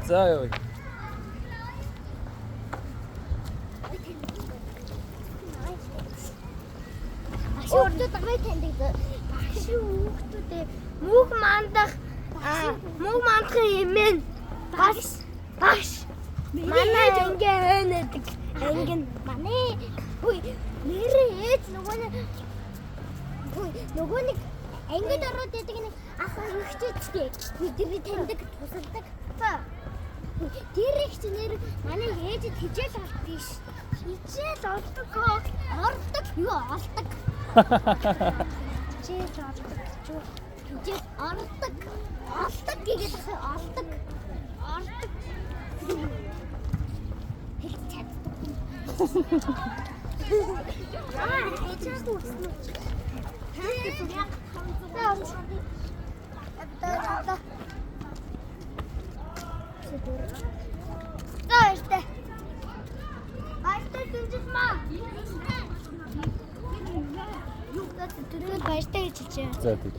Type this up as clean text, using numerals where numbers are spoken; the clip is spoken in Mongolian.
За яа. Хүүхдүүд намайг таньдаг. Багш хүүхдүүдээ мөнх мандахын эмээн багш манай ингээ хэнэдэг. Анги манай нэрээ ээж нөгөө нэг ангид ороод идэг нэг ах ихчээдтэй бидний таньдаг тусалдаг. Тэр их нэр манай ээжэд хижээл олдог биш. Хижээл олдог ордог юу олдог. Хижээл олдог гэдэг олдог. Хэлж чаддаг. Хижээл үснэ. Баяртай хэлж. За тийм.